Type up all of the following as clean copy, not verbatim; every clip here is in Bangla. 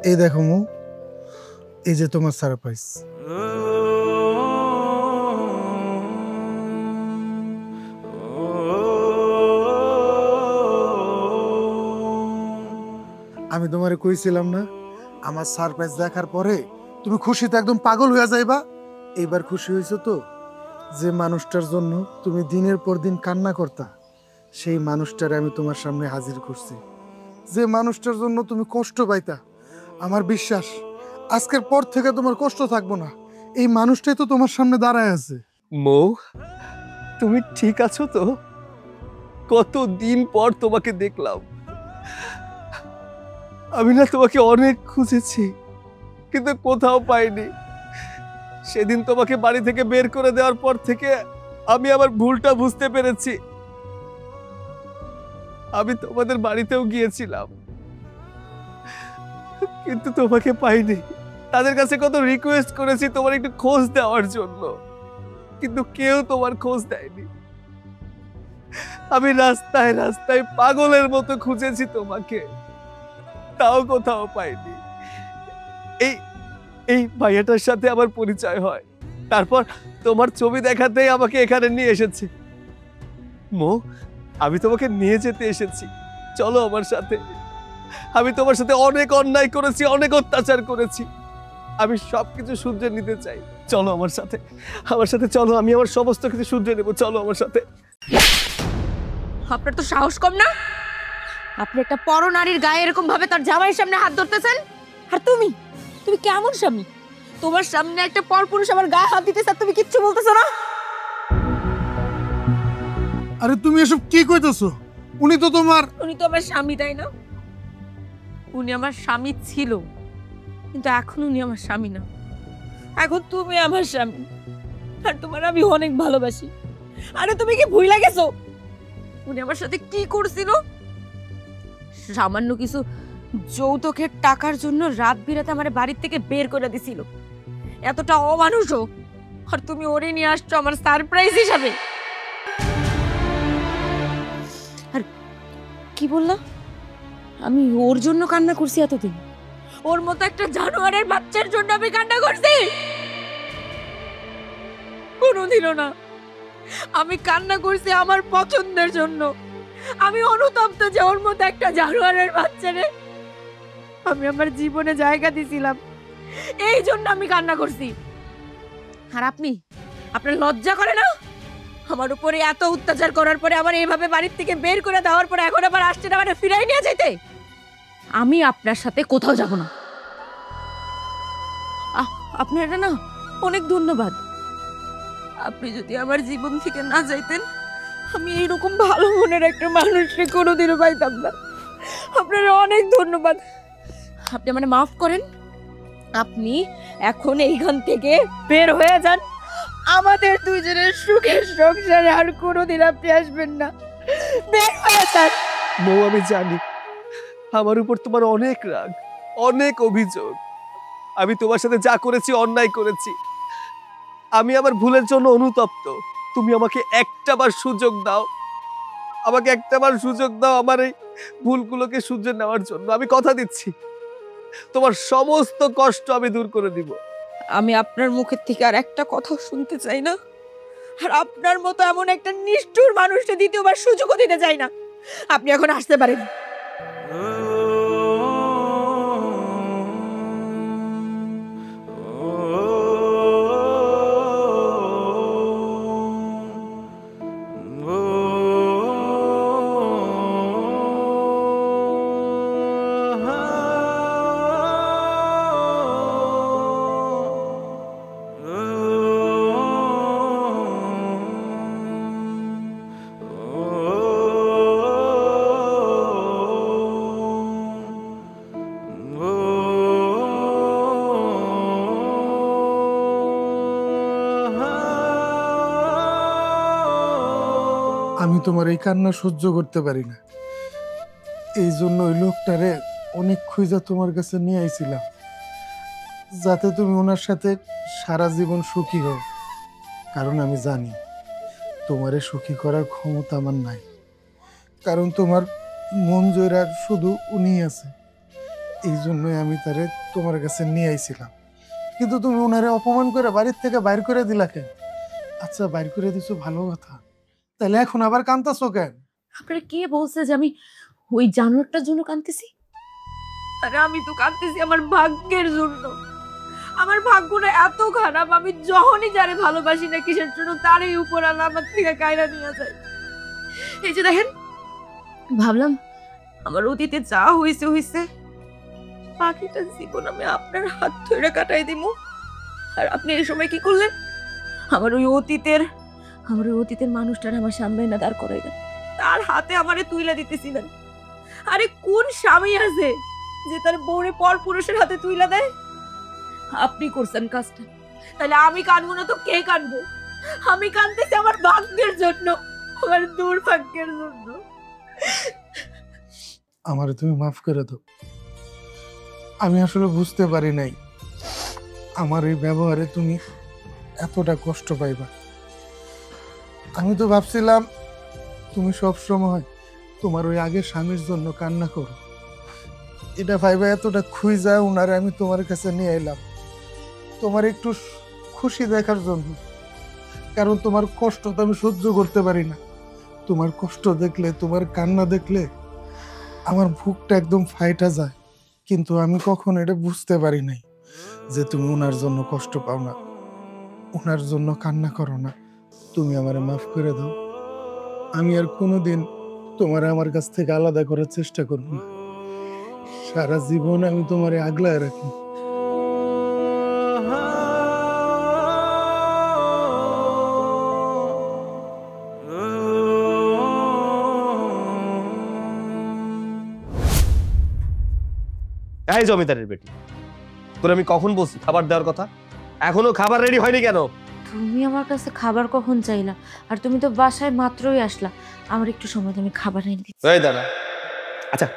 এই দেখো মু, এই যে তোমার সারপ্রাইজ। আমি তোমারে কইছিলাম না আমার সারপ্রাইজ দেখার পরে তুমি খুশিতে একদম পাগল হয়ে যাইবা। এইবার খুশি হয়েছো তো? যে মানুষটার জন্য তুমি দিনের পর দিন কান্না করতা, সেই মানুষটারে আমি তোমার সামনে হাজির করছি। যে মানুষটার জন্য তুমি কষ্ট পাইতা, আমার বিশ্বাস আজকের পর থেকে তোমার কষ্ট থাকবো না। এই মানুষটাই তো তোমার সামনে দাঁড়ায় আছে। মৌ, তুমি ঠিক আছো তো? কতদিন পর তোমাকে দেখলাম। আমি না তোমাকে অনেক খুঁজেছি, কিন্তু কোথাও পাইনি। সেদিন তোমাকে বাড়ি থেকে বের করে দেওয়ার পর থেকে আমি আমার ভুলটা বুঝতে পেরেছি। আমি তোমাদের বাড়িতেও গিয়েছিলাম, কিন্তু তোমাকে পাইনি। তাদের কাছে কত রিকোয়েস্ট করেছি তোমার একটু খোঁজ দেওয়ার জন্য, কিন্তু কেউ তোমার খোঁজ দেয়নি। আমি রাস্তায় রাস্তায় পাগলের মতো খুঁজেছি তোমাকে, তাও কোথাও পাইনি। এই এই ভাইয়াটার সাথে আমার পরিচয় হয়, তারপর তোমার ছবি দেখাতেই আমাকে এখানে নিয়ে এসেছে। মো, আমি তোমাকে নিয়ে যেতে এসেছি, চলো আমার সাথে। আমি তোমার সাথে অনেক অন্যায় করেছি, অনেক অত্যাচার করেছি, আমি সবকিছু শুধরে নিতে চাই। চলো আমার সাথে, আমার সাথে চলো, আমি আমার সমস্ত কিছু শুধরে নেব। চলো আমার সাথে। আপনার তো সাহস কম না? আপনি একটা পরনারীর গায়ে এরকম ভাবে তার জামাইয়ের সামনে হাত ধরতেছেন। আর তুমি তুমি কেমন স্বামী? তোমার সামনে একটা পরপুরুষ আমার গায়ে হাত দিতেছে আর তুমি কিচ্ছু বলতেছো না? আরে তুমি এসব কি কইতেছো? উনি তো আমার স্বামী, তাই না? উনি আমার স্বামী ছিল, কিন্তু এখন উনি আমার স্বামী না। এখন তুমি আমার স্বামী, আর তোমার আমি অনেক ভালোবাসি। আরে তুমি কি ভুইলা গেছো উনি আমার সাথে কি করছিল? সামান্য কিছু যৌতুকের টাকার জন্য রাত বিরাতে আমার বাড়ির থেকে বের করে দিছিল। এতটা অমানুষও, আর তুমি ওরে নিয়ে আসছো আমার সারপ্রাইজ হিসাবে। আর কি বললা? আমি ওর জন্য কান্না করছি এতদিন? ওর মতো একটা জানোয়ারের বাচ্চার জন্য আমি কান্না করছি? কোনোদিনও না। আমি কান্না করছি আমার পছন্দের জন্য। আমি অনুতপ্ত যে ওর মতো একটা জানোয়ারের বাচ্চারে আমি আমার জীবনে জায়গা দিছিলাম, এই জন্য আমি কান্না করছি। আর আপনার লজ্জা করে না? আমার উপরে এত অত্যাচার করার পরে আমার এইভাবে বাড়ির থেকে বের করে দেওয়ার পরে এখন আবার আসছেন আমার ফিরাই নিয়ে যেতে? আমি আপনার সাথে কোথাও যাব না। আপনারা না অনেক ধন্যবাদ। আপনি যদি আমার জীবন থেকে না যাইতেন, আমি এইরকম ভালো মনের একটা মানুষকে কোনোদিনও পাইতাম না। আপনারা অনেক ধন্যবাদ। আপনি আমাকে মাফ করেন। আপনি এখন এইখান থেকে বের হয়ে যান। আমাদের দুজনের সুখের সংসারে আর কোনোদিন আপনি আসবেন না। বের হয়ে যান। মৌ, আমি জানি আমার উপর তোমার অনেক রাগ, অনেক অভিযোগ। আমি তোমার সাথে যা করেছি অন্যায় করেছি। আমি আমার ভুলের জন্য অনুতপ্ত। তুমি আমাকে একটাবার সুযোগ দাও, আমাকে একটাবার সুযোগ দাও আমার এই ভুলগুলোকে শুধরে নেওয়ার জন্য। আমি কথা দিচ্ছি তোমার সমস্ত কষ্ট আমি দূর করে দিব। আমি আপনার মুখের থেকে আর একটা কথা শুনতে চাই না। আর আপনার মতো এমন একটা নিষ্ঠুর মানুষকে দ্বিতীয়বার সুযোগও দিতে চাই না। আপনি এখন আসতে পারেন। আমি তোমার এই কান্না সহ্য করতে পারি না। এই জন্য ওই লোকটারে অনেক খুঁজা তোমার কাছে নিয়ে আইছিলাম, যাতে তুমি ওনার সাথে সারা জীবন সুখী হও। কারণ আমি জানি তোমারে সুখী করার ক্ষমতা আমার নাই, কারণ তোমার মন জয়রা শুধু উনি আছে। এই জন্যই আমি তারে তোমার কাছে নিয়ে আইছিলাম, কিন্তু তুমি ওনারে অপমান করে বাড়ির থেকে বাইর করে দিলা কেন? আচ্ছা, বাইর করে দিছো ভালো কথা, তাহলে এখন আবার কান্তাছো কেন? আপনারা কে বলছে যে আমি ওই জানোয়ারটার জন্য কাঁদতেছি? আরে আমি তো কাঁদতেছি আমার ভাগ্যের জন্য। আমার ভাগ্যটা এত খারাপ, আমি যখনই যারে ভালোবাসি না কিসের জন্য তারই উপর আল্লাহ আমার থেকে কায়রা নিয়ে যায়। এই যে দেখেন, ভাবলাম আমার অতীতে যা হয়েছে হয়েছে, বাকিটা জীবন আমি আপনার হাত ধরে কাটাই দিব। আর আপনি এই সময় কি করলেন? আমার ওই অতীতের মানুষটার আমার সামনে না দাঁড় করাইলেন, তার হাতে আমারে তুইলা দিতেছিলেন। আরে কোন স্বামী আছে যে তার বউরে পর পুরুষের হাতে তুইলা দেয়? আপনি করছেন কাজটা, তাহলে আমি কানবো না তো কে কানবো? আমি কানতেছি আমার ভাগ্যের জন্য, আমার দুর্ভাগ্যের জন্য। আমারে তুমি মাফ করে দাও, আমি আসলে বুঝতে পারি নাই আমার এই ব্যবহারে তুমি এতটা কষ্ট পাইবা। আমি তো ভাবছিলাম তুমি সব সময় তোমার ওই আগের স্বামীর জন্য কান্না করো, এটা ভাইবা এতটা খুঁজা উনারে আমি তোমার কাছে নিয়ে এলাম তোমার একটু খুশি দেখার জন্য, কারণ তোমার কষ্ট তো আমি সহ্য করতে পারি না। তোমার কষ্ট দেখলে, তোমার কান্না দেখলে আমার বুকটা একদম ফাইটা যায়, কিন্তু আমি কখনো এটা বুঝতে পারি নাই যে তুমি ওনার জন্য কষ্ট পাও না, ওনার জন্য কান্না করো না। তুমি আমারে মাফ করে দাও, আমি আর কোনোদিন তোমারে আমার কাছ থেকে আলাদা করার চেষ্টা করব না, সারা জীবন আমি তোমারে আগলায় রাখি। এই জমিদারের বেটি, তোর আমি কখন বলছি খাবার দেওয়ার কথা? এখনো খাবার রেডি হয়নি কেন? তুমি আমার কাছে খাবার কখন চাইলা? আর তুমি তো বাসায় মাত্রই আসলা, আমার একটু সময়, তুমি খাবার এনে দিচ্ছি। এই দাঁড়া। আচ্ছা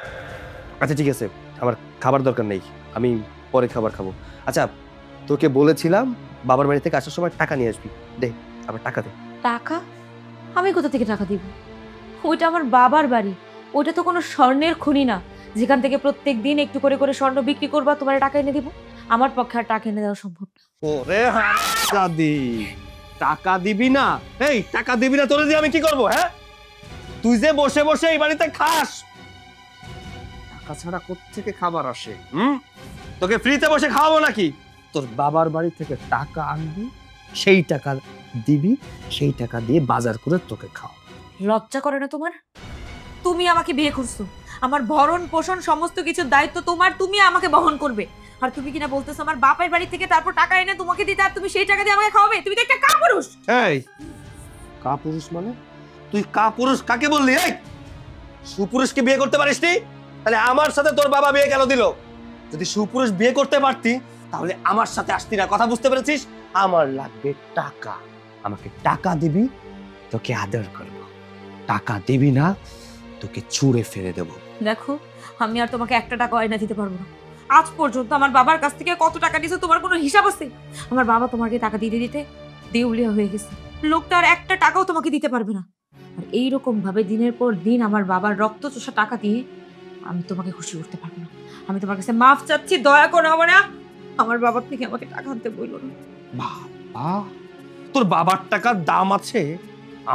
আচ্ছা ঠিক আছে, আমার খাবার দরকার নেই, আমি পরে খাবার খাবো। আচ্ছা, তোকে বলেছিলাম বাবার বাড়ি থেকে আসার সময় টাকা নিয়ে আসবি, দে আবার টাকা দে। টাকা? আমি কোথা থেকে টাকা দিব? ওইটা আমার বাবার বাড়ি, ওইটা তো কোনো স্বর্ণের খনি না যেখান থেকে প্রত্যেক দিন একটু করে করে স্বর্ণ বিক্রি করবা তোমার টাকা এনে দিব। আমার পক্ষে আর টাকা এনে দেওয়া সম্ভব না। ওরে হারামজাদি, টাকা দিবি না? এই টাকা দিবি না, তোরে দিয়ে আমি কি করব? হ্যাঁ, তুই যে বসে বসে এই বাড়িতে খাস, টাকা ছাড়া কোত্থেকে খাবার আসে? তোকে ফ্রিতে বসে খাওয়াবো নাকি? তোর বাবার বাড়ি থেকে টাকা আনবি, সেই টাকা দিবি, সেই টাকা দিয়ে বাজার করে তোকে খাও। লজ্জা করে না তোমার? তুমি আমাকে বিয়ে করছো, আমার ভরণ পোষণ সমস্ত কিছুর দায়িত্ব তোমার, তুমি আমাকে বহন করবে। আর তুমি কিনা বলতেছো আমার বাপের বাড়ি থেকে তারপর টাকা এনে তোমাকে দিতে, আর তুমি সেই টাকা দিয়ে আমাকে খাওয়াবে? তুমি তো একটা কাপুরুষ। এই কাপুরুষ মানে? তুই কাপুরুষ কাকে বললি? এই সুপুরুষকে বিয়ে করতে পারিস নি? তাহলে আমার সাথে তোর বাবা বিয়ে কেন দিল? যদি সুপুরুষ বিয়ে করতে পারতি তাহলে আমার সাথে আসতি না, কথা বুঝতে পেরেছিস? আমার লাগবে টাকা, আমাকে টাকা দিবি, তোকে আদর করব। টাকা দিবি না, তোকে ছুঁড়ে ফেলে দেব। দেখো, আমি আর তোমাকে একটা টাকা এনে দিতে পারবো না। আজ পর্যন্ত আমার বাবার কাছ থেকে কত টাকা নিয়েছো তোমার কোনো হিসাব আছে? আমার বাবা তোমাকে টাকা দিতে দিতে দেউলিয়া হয়ে গেছে, লোকটা আর একটা টাকাও তোমাকে দিতে পারবে না। আর এইরকম ভাবে দিনের পর দিন আমার বাবার রক্ত চোষা টাকা দিয়ে আমি তোমাকে খুশি করতে পারবো না। আমি তোমার কাছে মাফ চাচ্ছি, দয়া করো আমার বাবার থেকে আমাকে টাকা আনতে বললো না। বাবা, তোর বাবার টাকার দাম আছে,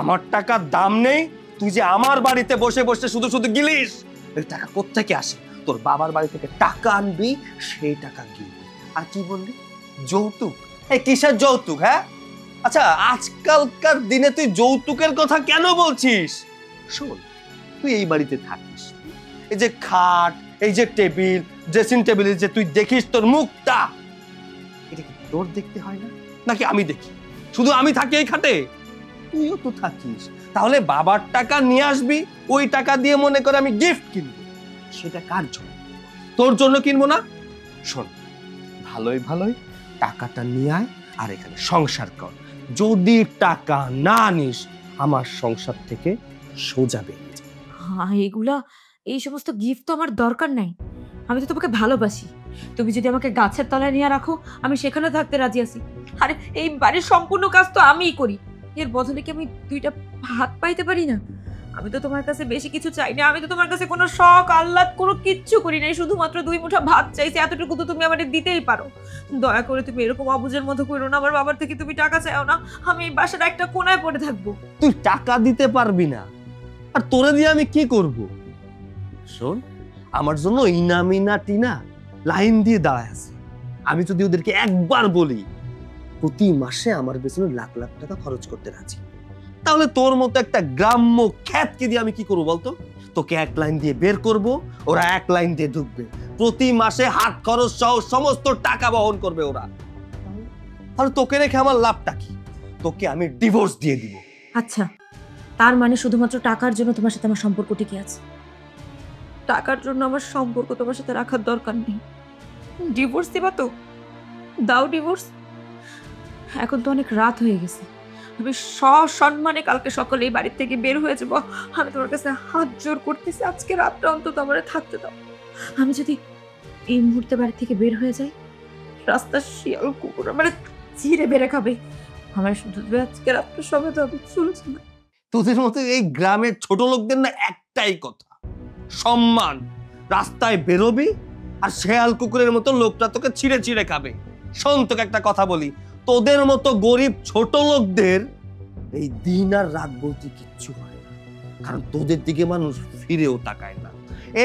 আমার টাকার দাম নেই? তুই যে আমার বাড়িতে বসে বসে শুধু শুধু গিলিস, এই টাকা কোত্থেকে আসে? তোর বাবার বাড়ি থেকে টাকা আনবি, সেই টাকা গিলবি। আর কি বললি? যৌতুক? এই কিসের যৌতুক? হ্যাঁ, আচ্ছা আজকালকার দিনে তুই যৌতুকের কথা কেন বলছিস? শোন, তুই এই বাড়িতে থাকিস, এই যে খাট, এই যে টেবিল, ড্রেসিং টেবিলে যে তুই দেখিস তোর মুখটা, এটা কি তোর দেখতে হয় না? নাকি আমি দেখি? শুধু আমি থাকি এই খাটে? তুইও তো থাকিস। তাহলে বাবার টাকা নিয়ে আসবি, ওই টাকা দিয়ে মনে করে আমি গিফট কিনবো। সেটা কার জন্য? তোর জন্য কিনবো না। শোন, ভালোই ভালোই টাকাটা নিয়ে আয় আর এখানে সংসার কর। যদি টাকা না নিস, আমার সংসার থেকে সোজা বেরিয়ে যাবে। এগুলা, এই সমস্ত গিফট তো আমার দরকার নাই। আমি তো তোমাকে ভালোবাসি, তুমি যদি আমাকে গাছের তলায় নিয়ে রাখো আমি সেখানে থাকতে রাজি আছি। আরে এই বাড়ির সম্পূর্ণ কাজ তো আমিই করি, এর বদলে কি আমি দুইটা হাত পাইতে পারি না? আমি তো তোমার কাছে বেশি কিছু চাই না, আমি তো তোমার কাছে কোনো শখ আহ্লাদ কোনো কিচ্ছু করি নাই, শুধুমাত্র 2 মুঠা ভাত চাইছি, এতটুকু তো তুমি আমাকে দিতেই পারো। দয়া করে তুমি এরকম অবুঝের মতো করো না, আমার বাবার থেকে তুমি টাকা চাও না, আমি এই বাসার একটা কোনায় পড়ে থাকবো। তুই টাকা দিতে পারবি না, আর তোরে দিয়ে আমি কি করব? শোন, আমার জন্য ইনামিনা টিনা লাইন দিয়ে দাঁড়ায় আছে। আমি যদি ওদেরকে একবার বলি প্রতি মাসে আমার পেছনে লাখ লাখ টাকা খরচ করতে রাজি, তাহলে তোর মতো একটা গ্রাম্য খ্যাতকে দিয়ে আমি কি করবো বলতো? তোকে 1 লাইন দিয়ে বের করব, ওরা 1 লাইন দিয়ে ঢুকবে, প্রতি মাসে হাত খরচ সহ সমস্ত টাকা বহন করবে ওরা। তাহলে তোকে রেখে আমার লাভটা কি? তোকে আমি ডিভোর্স দিয়ে দিব। আচ্ছা, তার মানে শুধুমাত্র টাকার জন্য তোমার সাথে আমার সম্পর্ক টিকে আছে? টাকার জন্য আমার সম্পর্ক তোমার সাথে রাখার দরকার নেই। ডিভোর্স দিবা তো দাও ডিভোর্স। এখন তো অনেক রাত হয়ে গেছে, আমি সসম্মানে কালকে সকালে এই বাড়ির থেকে বের হয়ে যাবো। আমি তোমার কাছে হাত জোর করতেছি, আজকে রাতটা অন্তত আমার থাকতে দাও। আমি যদি এই মুহূর্তে বাড়ি থেকে বের হয়ে যাই, রাস্তার শিয়াল কুকুর আমার চিড়ে বেড়ে খাবে। আমার শুধু আজকে রাতটা সবে তো আমি চলেছি না। তোদের মতো এই গ্রামের ছোট লোকদের না একটাই কথা, সম্মান। রাস্তায় বেরোবি আর শেয়াল কুকুরের মতো লোকটা তোকে ছিঁড়ে ছিঁড়ে খাবে। শোন, তোকে একটা কথা বলি, তোদের মতো গরিব ছোট লোকদের এই দিন আর রাত বলতে কিচ্ছু হয় না, কারণ তোদের দিকে মানুষ ফিরেও তাকায় না।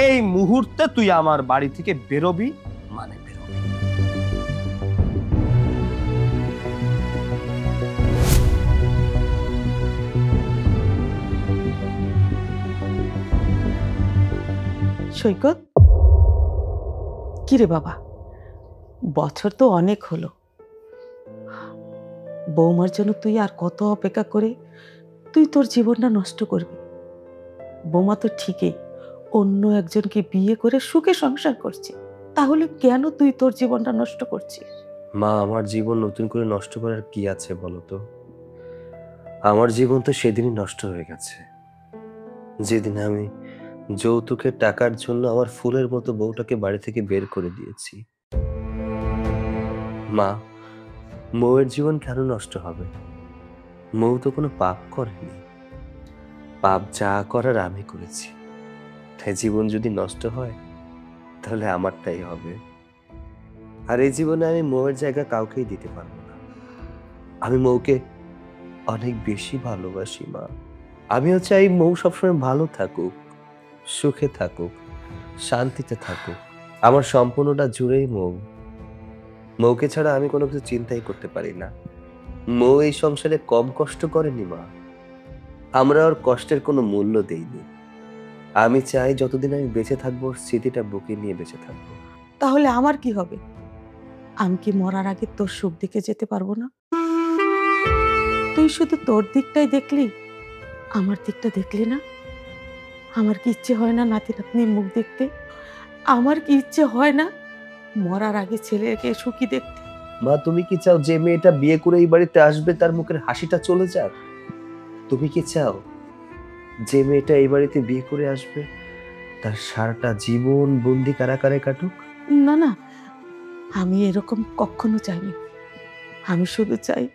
এই মুহূর্তে তুই আমার বাড়ি থেকে বেরোবি মানে বেরোবি। সৈকত, কিরে বাবা, বছর তো অনেক হলো, বৌমার জন্য তুই আর কত অপেক্ষা করে তুই তোর জীবনটা নষ্ট করবি? বৌমা তো ঠিকই অন্য একজনকে বিয়ে করে সুখে সংসার করছে, তাহলে কেন তুই তোর জীবনটা নষ্ট করছিস? মা, আমার জীবন নতুন করে নষ্ট করার কি আছে বলো তো? আমার জীবন তো সেদিনই নষ্ট হয়ে গেছে, যেদিন আমি যৌতুকের টাকার জন্য আমার ফুলের মতো বউটাকে বাড়ি থেকে বের করে দিয়েছি। মা, মৌয়ের জীবন কেন নষ্ট হবে? মৌ তো কোনো পাপ করেনি, পাপ যা করার আমি করেছি, তাই জীবন যদি নষ্ট হয় তাহলে আমারটাই হবে। আর এই জীবনে আমি মৌয়ের জায়গা কাউকেই দিতে পারবো না। আমি মৌকে অনেক বেশি ভালোবাসি মা। আমিও চাই মৌ সবসময় ভালো থাকুক, সুখে থাকুক, শান্তিতে থাকুক। আমার সম্পূর্ণটা জুড়েই মৌ। মৌকে ছাড়া আমি কোনো কিছু চিন্তাই করতে পারি না। মৌ এই সংসারে কম কষ্ট করেনি মা, আমরা ওর কষ্টের কোনো মূল্য দেইনি। আমি চাই যতদিন আমি বেঁচে থাকবো ওর স্মৃতিটা বুকে নিয়ে বেঁচে থাকবো। তাহলে আমার কি হবে? আমি কি মরার আগে তোর সুখ দিকে যেতে পারবো না? তুই শুধু তোর দিকটাই দেখলি, আমার দিকটা দেখলি না? আমার কি ইচ্ছে হয় না নাতি নাতনির মুখ দেখতে? আমার কি ইচ্ছে হয় না মরার আগে ছেলেকে সুখী দেখতে? মা, তুমি কি চাও যে মেয়েটা বিয়ে করে এই বাড়িতে আসবে তার মুখের হাসিটা চলে যাক? তুমি কি চাও যে মেয়েটা এই বাড়িতে বিয়ে করে আসবে তার সারাটা জীবন বন্দি কারাগারে কাটুক? না না, আমি এরকম কখনো চাইনি। আমি শুধু চাই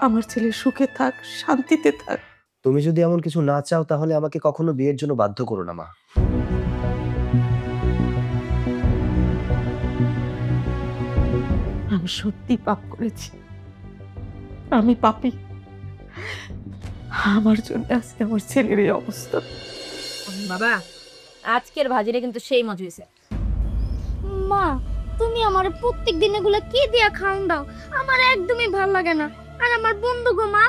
আমার ছেলে সুখে থাক, শান্তিতে থাক। তুমি যদি এমন কিছু না চাও তাহলে আমাকে কখনো বিয়ের জন্য বাধ্য করো না মা। আমি সত্যি পাপ করেছি, আমি পাপী। আমার জন্য আজকে আমার ছেলের এই অবস্থা। বাবা, আজকের ভাজিটা কিন্তু সেই মজা হয়েছে। মা, তুমি আমার প্রত্যেক দিন এগুলো কি দিয়া খাওন দাও? আমার একদমই ভালো লাগে না। আর আমার বন্ধু গো মা,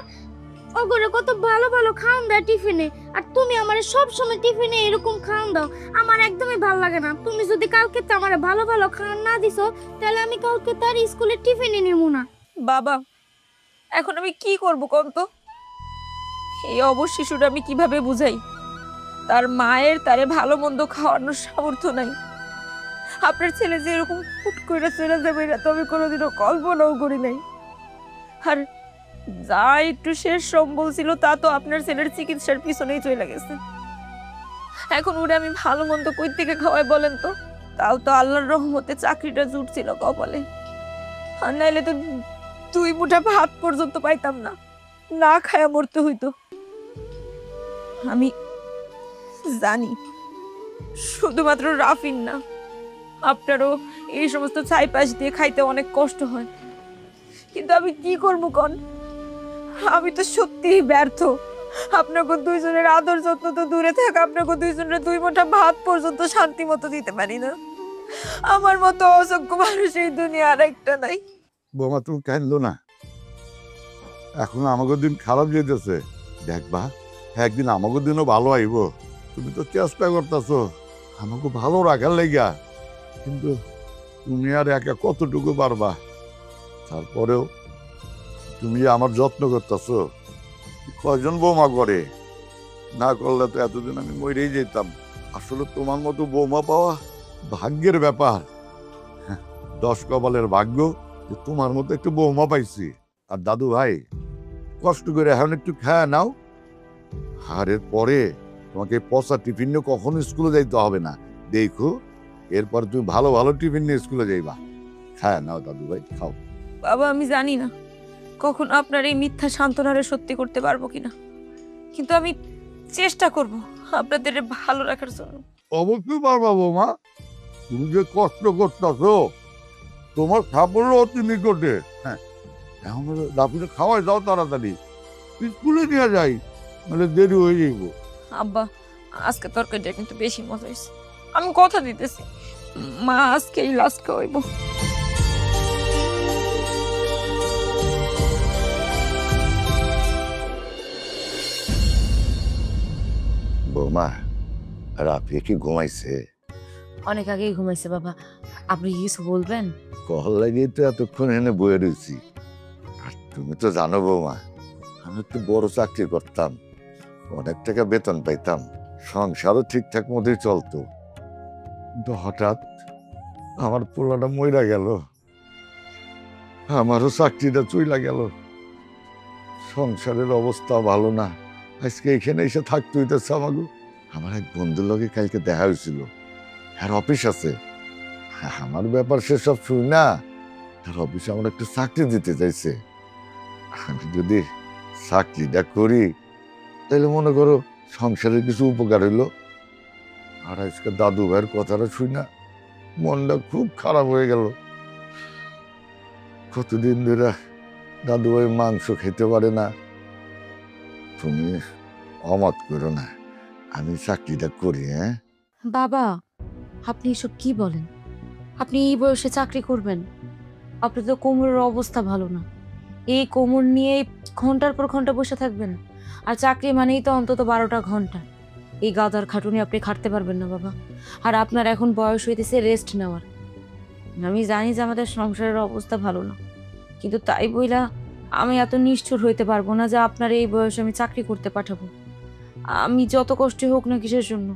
ওগরে কত ভালো ভালো খাওন দেয় টিফিনে, আর তুমি আমার সব সময় টিফিনে এরকম খাওন দাও। আমার একদমই ভালো লাগে না। তুমি যদি কালকে তো আমার ভালো ভালো খাওয়ান না দিছো, তাহলে আমি কালকে তার স্কুলে টিফিনে নেব না। বাবা, এখন আমি কি করব কোন তো? এই অবশ শিশুটা আমি কিভাবে বুঝাই তার মায়ের তারে ভালো মন্দ খাওয়ানোর সামর্থ্য নাই? আপনার ছেলে যে এরকম হুট করে চলে যাবে এটা তো আমি কোনোদিনও কল্পনাও করি নাই। আর যা একটু শেষ সম্বল ছিল তা তো আপনার ছেলের চিকিৎসার পিছনেই চলে গেছে। এখন ওরা আমি ভালো মন্দ কই থেকে খাওয়াই বলেন তো? তাও তো আল্লাহর রহমতে চাকরিটা জুটছিল কপালে, আর নাইলে তো 2 মুঠা ভাত পর্যন্ত পাইতাম না, না খায়া মরতে হইতো। আমি জানি শুধুমাত্র রাফিন না, আপনারও এই সমস্ত ছাইপাশ দিয়ে খাইতে অনেক কষ্ট হয়, কিন্তু আমি কি করবো কন? আমি তো সত্যিই ব্যর্থ। আপনাকে দুইজনের আদর যত্ন তো দূরে থাক, আপনাকে দুইজনের 2 মুঠা ভাত পর্যন্ত শান্তি মতো দিতে পারি না। আমার মতো অযোগ্য মানুষ এই দুনিয়া আর একটা নাই। বৌমা তুমি কাঁদলো না, এখন আমাকে দিন খারাপ যেতেছে, দেখবা একদিন আমাকে দিনও ভালো আইব। তুমি তো চেষ্টা করতেছো আমাকে ভালো রাখার লেগা, কিন্তু তুমি আর একা কতটুকু পারবা? তারপরেও তুমি আমার যত্ন করতেছো, কয়জন বৌমা করে? না করলে তো এতদিন আমি মরেই যেতাম। আসলে তোমার মতো বৌমা পাওয়া ভাগ্যের ব্যাপার, 10 কপালের ভাগ্য যে তোমার মতো একটু বৌমা পাইছি। আর দাদু ভাই, কষ্ট করে এখন একটু খায় নাও, আর এর পরে তোমাকে পচা টিফিন নিয়ে কখনো স্কুলে যাইতে হবে না। দেখো এরপর তুমি ভালো ভালো টিফিন নিয়ে স্কুলে যাইবা। খায় নাও দাদু ভাই, খাও। বাবা, আমি জানি না কখন আপনার এই মিথ্যা সান্ত্বনারে সত্যি করতে পারবো কিনা, কিন্তু আমি চেষ্টা করব আপনাদের ভালো রাখার জন্য। অবশ্যই পারবা বৌমা, তুমি যে কষ্ট করতেছো তোমার সাফল্য অতি নিকটে। হ্যাঁ, এখন দাপিটা খাওয়াই দাও তাড়াতাড়ি, স্কুলে নিয়ে যাই, মানে দেরি হয়ে যাইব। আব্বা, আজকে তরকারিটা কিন্তু বেশি মজা হয়েছে, আমি কথা দিতেছি মা আজকেই লাস্ট খাওয়াইব। বৌমা, রাফি কি ঘুমাইছে? অনেক আগেই ঘুমাইছে বাবা, আপনি কি কিছু বলবেন? কল লাগিয়ে তো এতক্ষণ এনে বয়ে রয়েছি। আর তুমি তো জানো বৌমা, আমি একটু বড় চাকরি করতাম, অনেক টাকা বেতন পাইতাম, সংসারও ঠিকঠাক মতোই চলতো। কিন্তু হঠাৎ আমার পোলাটা মইরা গেল, আমারও চাকরিটা চইলা গেল, সংসারের অবস্থা ভালো না। আজকে এখানে এসে থাকতে হইতেছে আমাকে। আমার এক বন্ধুর লগে কালকে দেখা হয়েছিল, আর অফিস আছে, আমার ব্যাপার সেসব শুনি না, তার অফিসে আমার একটা চাকরি দিতে চাইছে। আমি যদি চাকরিটা করি তাহলে মনে করো সংসারের কিছু উপকার হইলো। আর আজকে দাদু ভাইয়ের কথাটা শুই না মনটা খুব খারাপ হয়ে গেল। কতদিন ধরে দাদু ভাই মাংস খেতে পারে না। তুমি অমত করো না, আমি চাকরিটা করি। হ্যাঁ বাবা, আপনি এসব কি বলেন? আপনি এই বয়সে চাকরি করবেন? আপনার তো কোমরের অবস্থা ভালো না, এই কোমর নিয়ে ঘন্টার পর ঘন্টা বসে থাকবেন? আর চাকরি মানেই তো অন্তত 12টা ঘন্টা, এই গাদার খাটুনি আপনি খাটতে পারবেন না বাবা। আর আপনার এখন বয়স হইতেছে রেস্ট নেওয়ার। আমি জানি যে আমাদের সংসারের অবস্থা ভালো না, কিন্তু তাই বইলা আমি এত নিষ্ঠুর হইতে পারবো না যে আপনার এই বয়সে আমি চাকরি করতে পাঠাবো। আমি যত কষ্টই হোক না কিসের জন্য,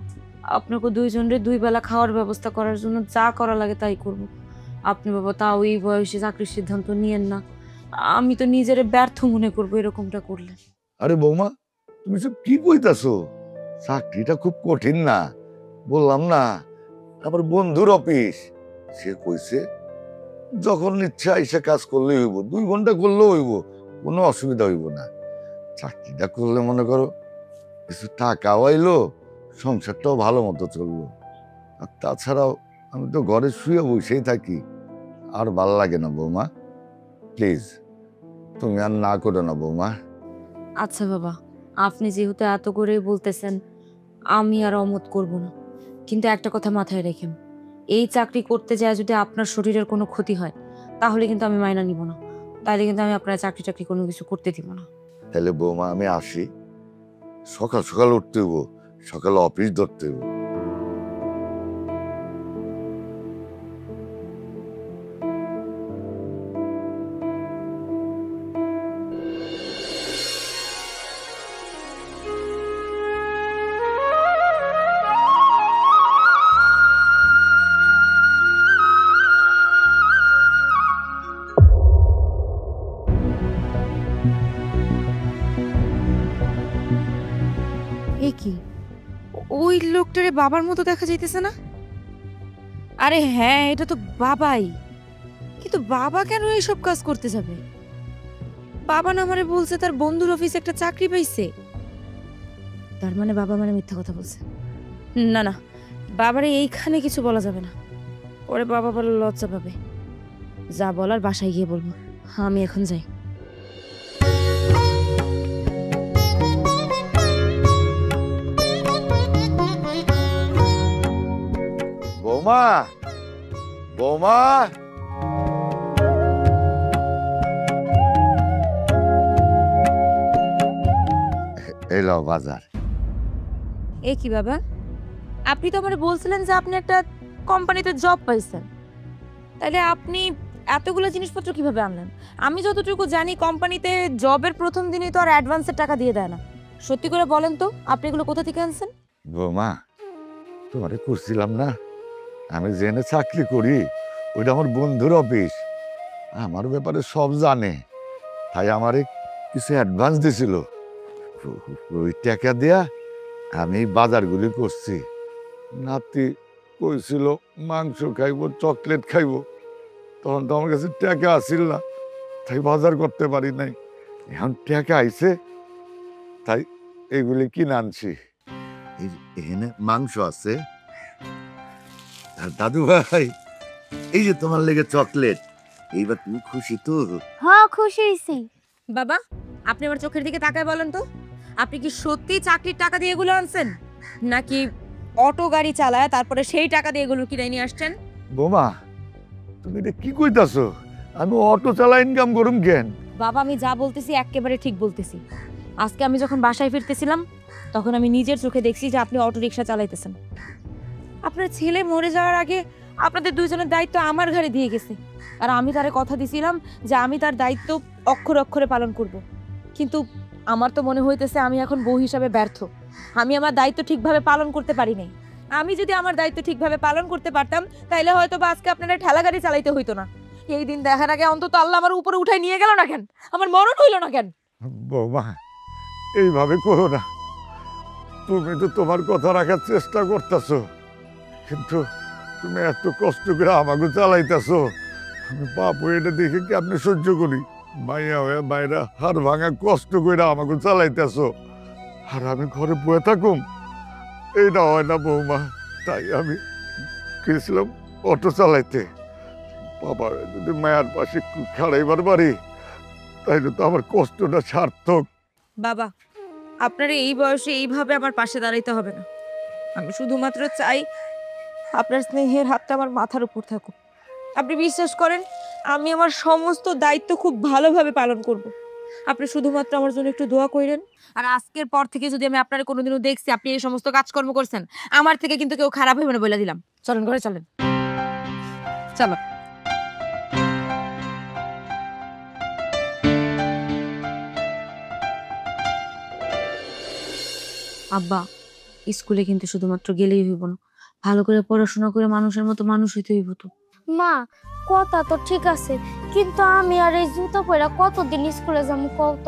আপনাকে 2 জনের 2 বেলা খাওয়ার ব্যবস্থা করার জন্য যা করা লাগে তাই করব। আপনি বাবা তাও এই বয়সে চাকরির সিদ্ধান্ত নিয়েন না, আমি তো নিজের ব্যর্থ মনে করবো এরকমটা করলে। আরে বৌমা, তুমি সব কি কইতাছো? চাকরিটা খুব কঠিন না, বললাম না। আমার বন্ধুর অফিস, সে কইছে যখন ইচ্ছা এসে কাজ করলেই হইব, 2 ঘন্টা করলেও হইব, কোনো অসুবিধা হইব না। চাকরিটা করলে মনে করো কিছু টাকাও আইলো, সংসারটাও ভালো মতো চললো। আর তাছাড়াও আমি তো ঘরে শুয়ে বসেই থাকি, আর ভালো লাগে না বৌমা। প্লিজ তুমি আর না করো না বৌমা। আচ্ছা বাবা, আপনি যেহেতু এত করেই বলতেছেন, আমি আর অমত করব না। কিন্তু একটা কথা মাথায় রেখেন, এই চাকরি করতে যায় যদি আপনার শরীরের কোনো ক্ষতি হয় তাহলে কিন্তু আমি মাইনা নিব না, তাহলে কিন্তু আমি আপনার চাকরি টাকরি কোনো কিছু করতে দিব না। তাহলে বৌমা আমি আসি, সকাল সকাল উঠতে হইব, সকালে অফিস ধরতে হইব। এ কি, ওই লোকটারে বাবার মতো দেখা যাইতেছে না? আরে হ্যাঁ, এটা তো বাবাই, কিন্তু বাবা কেন এইসব কাজ করতে যাবে? বাবা না আমারে বলছে তার বন্ধুর অফিসে একটা চাকরি পাইছে। তার মানে বাবা মানে মিথ্যা কথা বলছে। না না, বাবারে এইখানে কিছু বলা যাবে না, পরে বাবা বলে লজ্জা পাবে। যা বলার বাসায় গিয়ে বলবো। আমি এখন যাই। বৌমা, বৌমা, এলো বাজার। এ কি বাবা, আপনি তো আমারে বলছিলেন যে আপনি একটা কোম্পানিতে জব পাইছেন, তাহলে আপনি এতগুলো জিনিসপত্র কিভাবে আনলেন? আমি যতটুকু জানি কোম্পানিতে জবের প্রথম দিনই তো আর অ্যাডভান্সের টাকা দিয়ে দেয় না। সত্যি করে বলেন তো, আপনি এগুলো কোথা থেকে আনছেন? বৌমা, তোমারে করছিলাম না, আমি জেনে চাকরি করি, ওইটা আমার বন্ধুর অফিস, আমার ব্যাপারে সব জানে, তাই আমারে কিছু অ্যাডভান্স দিছিল। ওই টাকা দেয়া আমি বাজারগুলি করছি। নাতি কইছিল মাংস খাইব, চকলেট খাইব, তখন তো আমার কাছে টাকা আসিল না, তাই বাজার করতে পারি নাই। এখন টাকা আইছে, তাই এগুলি কিনে আনছি। এখানে মাংস আছে, আর দাদু ভাই এই যে তোমার লেগে চকলেট। এইবার তুমি খুশি তো? হ্যাঁ, খুশি হইছি। বাবা, আপনি আমার চোখের দিকে তাকায় বলেন তো, আপনি কি সত্যি চাকরির টাকা দিয়ে এগুলো আনছেন, নাকি অটো গাড়ি চালায় তারপরে সেই টাকা দিয়ে এগুলো কিনে নিয়ে আসছেন? বোমা, তুমি এটা কি কইতাছো? আমি অটো চালা ইনকাম করুম কেন? বাবা, আমি যা বলতেছি একেবারে ঠিক বলতেছি। আজকে আমি যখন বাসায় ফিরতেছিলাম, তখন আমি নিজের চোখে দেখছি যে আপনি অটো রিক্সা চালাইতেছেন। আপনার ছেলে মরে যাওয়ার আগে আপনাদের দুইজনের দায়িত্ব আমার ঘাড়ে দিয়ে গেছে, আর আমি তারে কথা দিছিলাম যে আমি তার দায়িত্ব অক্ষরে অক্ষরে পালন করব। কিন্তু আমার তো মনে হইতেছে আমি এখন বউ হিসাবে ব্যর্থ। আমি আমার দায়িত্ব ঠিকভাবে পালন করতে পারি নাই। আমি যদি আমার দায়িত্ব ঠিকভাবে পালন করতে পারতাম, তাইলে হয়তো বা আজকে আপনারা ঠেলা গাড়ি চালাইতে হইতো না। এই দিন দেখার আগে অন্তত আল্লাহ আমার উপরে উঠাই নিয়ে গেল না কেন? আমার মরণ হইল না কেন? বৌমা, এইভাবে করো না। তুমি তো তোমার কথা রাখার চেষ্টা করতেছো, কিন্তু তুমি এত কষ্ট করে আমাকে চালাইতেছো, আমি বাপ এটা দেখে কি আপনি সহ্য করি? মাইয়া হয়ে বাইরা হার ভাঙা কষ্ট করে আমাকে চালাইতেছো, আর আমি ঘরে বয়ে থাকুম? এইটা হয় না বৌমা। তাই আমি গেছিলাম অটো চালাইতে। বাবা যদি মায়ের পাশে খাড়াইবার পারি, তাইলে তো আমার কষ্টটা সার্থক। বাবা, আপনার এই বয়সে এইভাবে আমার পাশে দাঁড়াইতে হবে না। আমি শুধুমাত্র চাই আপনার স্নেহের হাতটা আমার মাথার উপর থাকুক। আপনি বিশ্বাস করেন, আমি আমার সমস্ত দায়িত্ব খুব ভালোভাবে পালন করব। আপনি শুধুমাত্র আমার জন্য একটু দোয়া করেন। আর আজকের পর থেকে যদি আমি আপনার কোনোদিনও দেখছি আপনি এই সমস্ত কাজকর্ম করছেন, আমার থেকে কিন্তু কেউ খারাপ হইবে না বলে দিলাম। চলেন ঘরে চলেন, চলো। আব্বা, স্কুলে কিন্তু শুধুমাত্র গেলেই হইব না, ভালো করে পড়াশোনা করে মানুষের মতো মানুষ হইতে হইব তো। মা, কথা তো ঠিক আছে, কিন্তু আমি আর এই জুতা পরে কতদিন স্কুলে যাবো কত?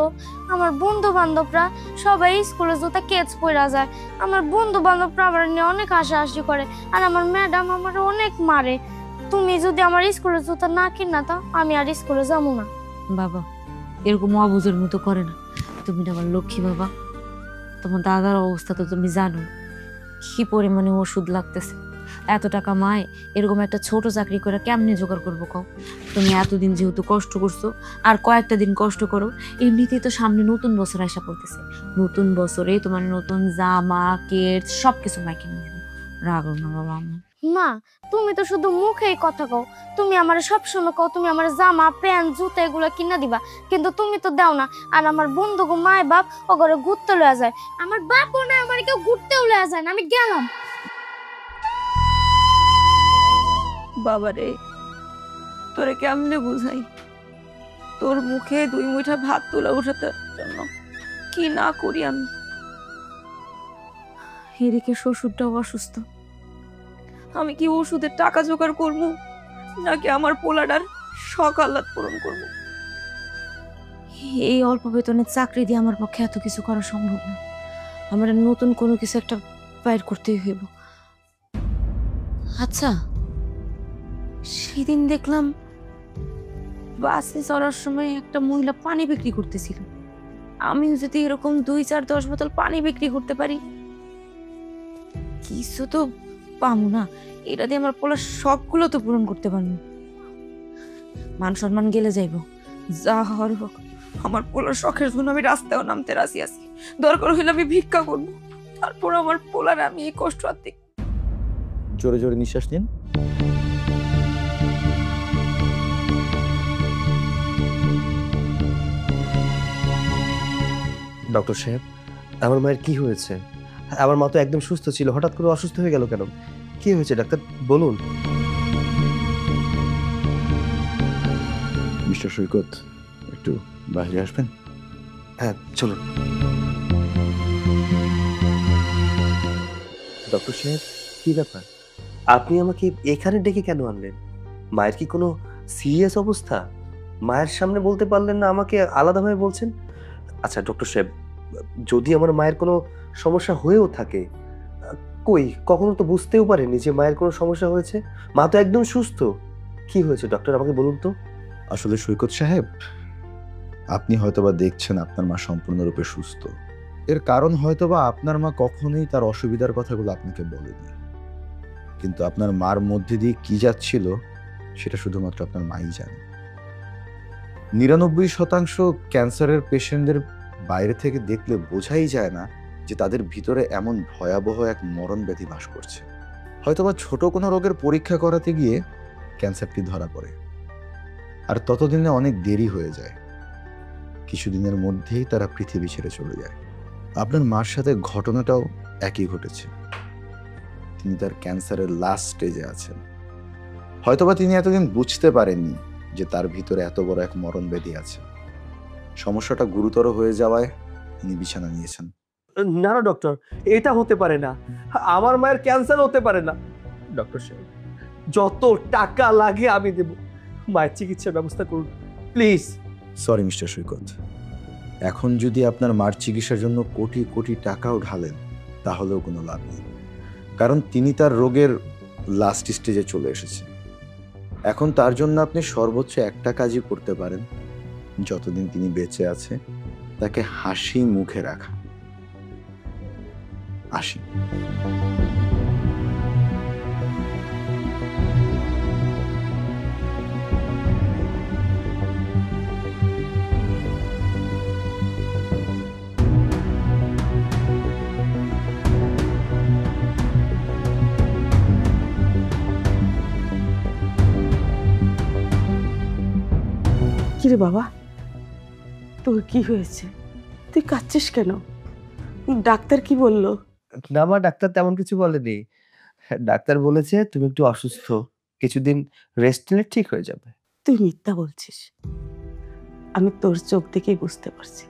আমার বন্ধু বান্ধবরা সবাই স্কুলে জুতা কেচ পরা যায়, আমার বন্ধু বান্ধবরা আমার নিয়ে অনেক হাসাহাসি করে, আর আমার ম্যাডাম আমার অনেক মারে। তুমি যদি আমার স্কুলের জুতা না কিনা তা আমি আর স্কুলে যাবো না। বাবা, এরকম অবুঝের মতো করে না, তুমি আমার লক্ষ্মী বাবা। তোমার দাদার অবস্থা তো তুমি জানো, কি পরিমাণে ওষুধ লাগতেছে। এত টাকা মায় এরকম একটা ছোট চাকরি করে কেমনে জোগাড় করবো কও? তুমি এতদিন যেহেতু কষ্ট করছো, আর কয়েকটা দিন কষ্ট করো। এমনিতেই তো সামনে নতুন বছর আসা পড়তেছে, নতুন বছরে তোমার নতুন জামা কেট সবকিছু মাইকে নিয়ে দেবো। রাগো না বাবা। মা, তুমি তো শুধু মুখেই কথা কও, তুমি আমার সবসময় কও তুমি আমার জামা প্যান্ট জুতা এগুলো কিনা দিবা, কিন্তু তুমি তো দাও না। আর আমার বন্ধু গো মায় বাপ ও ঘরে ঘুরতে লয়ে যায়, আমার বাপও না আমার কেউ ঘুরতেও লয়ে যায় না, আমি গেলাম। বাবারে, তোরে কেমনে বুঝাই, তোর মুখে 2 মুঠা ভাত তুলে ওঠাতে জন্য কি না করি আমি। এদিকে শ্বশুরটাও অসুস্থ, আমি কি ওষুধের টাকা জোগাড় করবো, নাকি আমার পোলাডার সকালাত পূরণ করবো? এই অল্প বেতনের চাকরি দিয়ে আমার পক্ষে এত কিছু করা সম্ভব না। আমার নতুন কোনো কিছু একটা বাইর করতেই হইব। আচ্ছা, সেদিন দেখলাম বাসে চড়ার সময় একটা মহিলা পানি বিক্রি করতেছিল। আমিও যদি এরকম 2, 4, 10 বোতল পানি বিক্রি করতে পারি, কিছু তো পামু না, এটা দিয়ে আমার পোলার শখগুলো তো পূরণ করতে পারবো। মান সম্মান গেলে যাইব, যা হওয়ার হোক। আমার পোলার শখের জন্য আমি রাস্তায়ও নামতে রাজি আছি, দরকার হইলে আমি ভিক্ষা করবো, তারপর আমার পোলার আমি এই কষ্ট আর দেখব। জোরে জোরে নিঃশ্বাস নিন। ডক্টর সাহেব, আমার মায়ের কি হয়েছে? আমার মা তো একদম সুস্থ ছিল, হঠাৎ করে অসুস্থ হয়ে গেল কেন? কি হয়েছে ডাক্তার, বলুন। মিস্টার সৈকত, একটু বাইরে আসবেন? হ্যাঁ চলুন। ডক্টর সাহেব, কি ব্যাপার? আপনি আমাকে এখানে ডেকে কেন আনলেন? মায়ের কি কোনো সিরিয়াস অবস্থা? মায়ের সামনে বলতে পারলেন না, আমাকে আলাদাভাবে বলছেন। আচ্ছা ডক্টর সাহেব, যদি আমার মায়ের কোনো সমস্যা হয়েও থাকে, কই কখনো তো বুঝতেও পারেনি যে মায়ের কোনো সমস্যা হয়েছে। মা তো একদম সুস্থ। কি হয়েছে ডক্টর, আমাকে বলুন তো। আসলে সৈকত সাহেব, আপনি হয়তোবা দেখছেন আপনার মা সম্পূর্ণরূপে সুস্থ, এর কারণ হয়তোবা আপনার মা কখনোই তার অসুবিধার কথাগুলো আপনাকে বলেনি, কিন্তু আপনার মার মধ্যে দিয়ে কি যাচ্ছিল সেটা শুধুমাত্র আপনার মাই জানে। 99% ক্যান্সারের পেশেন্টদের বাইরে থেকে দেখলে বোঝাই যায় না যে তাদের ভিতরে এমন ভয়াবহ এক মরণ ব্যাধি বাস করছে। হয়তোবা ছোট কোনো রোগের পরীক্ষা করাতে গিয়ে ক্যান্সারটি ধরা পড়ে, আর ততদিনে অনেক দেরি হয়ে যায়, কিছুদিনের মধ্যেই তারা পৃথিবী ছেড়ে চলে যায়। আপনার মার সাথে ঘটনাটাও একই ঘটেছে। তিনি তার ক্যান্সারের লাস্ট স্টেজে আছেন। হয়তোবা তিনি এতদিন বুঝতে পারেননি যে তার ভিতরে এত বড় এক মরণ ব্যাধি আছে। সমস্যাটা গুরুতর হয়ে যাওয়ায় তিনি বিছানা নিয়েছেন। না না ডক্টর, এটা হতে পারে না। আমার মায়ের ক্যান্সার হতে পারে না। ডক্টর সাহেব, যত টাকা লাগে আমি দেব, মায়ের চিকিৎসার ব্যবস্থা করুন প্লিজ। সরি মিস্টার সৈকত, এখন যদি আপনার মার চিকিৎসার জন্য কোটি কোটি টাকাও ঢালেন তাহলেও কোনো লাভ নেই, কারণ তিনি তার রোগের লাস্ট স্টেজে চলে এসেছে। এখন তার জন্য আপনি সর্বোচ্চ একটা কাজই করতে পারেন, যতদিন তিনি বেঁচে আছে তাকে হাসি মুখে রাখা। আসি। কিরে বাবা, তোর কি হয়েছে? তুই কাঁদছিস কেন? ডাক্তার কি বললো? না মা, ডাক্তার তেমন কিছু বলেনি। ডাক্তার বলেছে তুমি একটু অসুস্থ, কিছুদিন রেস্ট নিলে ঠিক হয়ে যাবে। তুই মিথ্যা বলছিস, আমি তোর চোখ দেখেই বুঝতে পারছি।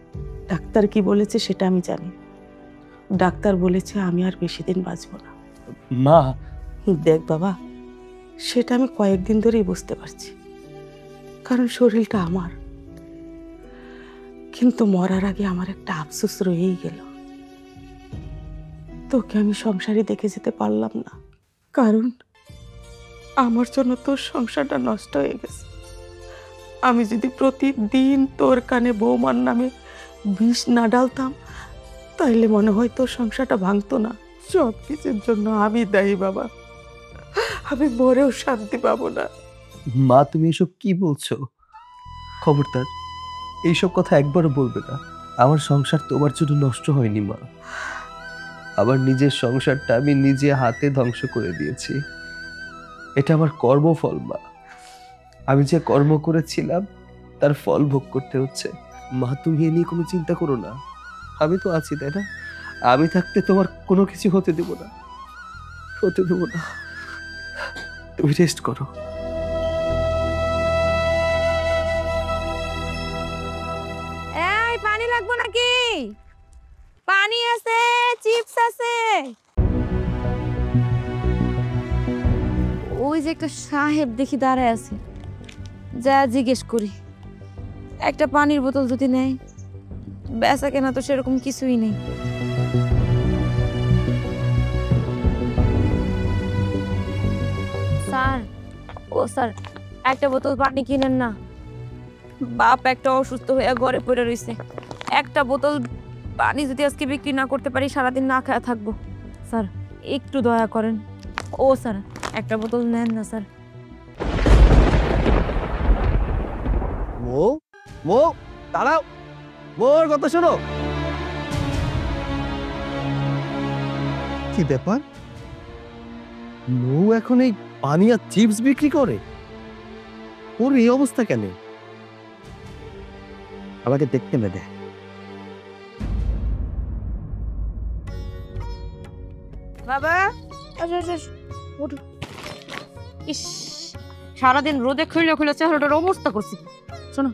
ডাক্তার কি বলেছে সেটা আমি জানি। ডাক্তার বলেছে আমি আর বেশি দিন বাঁচব না। মা, দেখ বাবা, সেটা আমি কয়েকদিন ধরেই বুঝতে পারছি, কারণ শরীরটা আমার। কিন্তু মরার আগে আমার একটা আফসোস রয়েই গেল, তোকে আমি সংসারই দেখে যেতে পারলাম না, কারণ আমার জন্য তোর সংসারটা নষ্ট হয়ে গেছে। আমি যদি প্রতিদিন তোর কানে বৌমার নামে বিষ না ডালতাম, তাইলে মনে হয় তোর সংসারটা ভাঙতো না। সব কিছুর জন্য আমি দায়ী বাবা, আমি মরেও শান্তি পাবো না। মা, তুমি এসব কি বলছো? খবরদার এইসব কথা একবারও বলবে না। আমার সংসার তোমার জন্য নষ্ট হয়নি মা, আমার নিজের সংসারটা আমি নিজে হাতে ধ্বংস করে দিয়েছি। এটা আমার কর্মফল মা, আমি যে কর্ম করেছিলাম তার ফল ভোগ করতে হচ্ছে। মা, তুমি এ নিয়ে কোনো চিন্তা করো না, আমি তো আছি, তাই না? আমি থাকতে তোমার কোনো কিছু হতে দেব না, হতে দেব না। তুমি রেস্ট করো। এই পানি লাগবে নাকি? পানি আছে, চিপস আছে। ওই যে একটা সাহেব দেখি দাঁড়ায় আছে, যা জিজ্ঞেস করি। একটা পানির বোতল যদি নেয়, বেচা কেনা তো সেরকম কিছুই নেই। স্যার, ও স্যার, একটা বোতল পানি কিনেন না। বাপ একটা অসুস্থ হয়ে ঘরে পড়ে রয়েছে। একটা বোতল পানি যদি আজকে বিক্রি না করতে পারি, সারাদিন না খাওয়া থাকবো। স্যার একটু দয়া করেন। ও স্যার, একটা বোতল নেন না স্যার। মো মো দাঁড়াও, মোর কথা শোনো। কি ব্যাপার, মৌ এখন এই পানি আর চিপস বিক্রি করে? ওর এই অবস্থা কেন? আমাকে দেখতে মেদে। বাবা, ওঠো। ইস, সারাদিন রোদে খুলে খুলে চেহারাটার অবস্থা করছি। শোনো,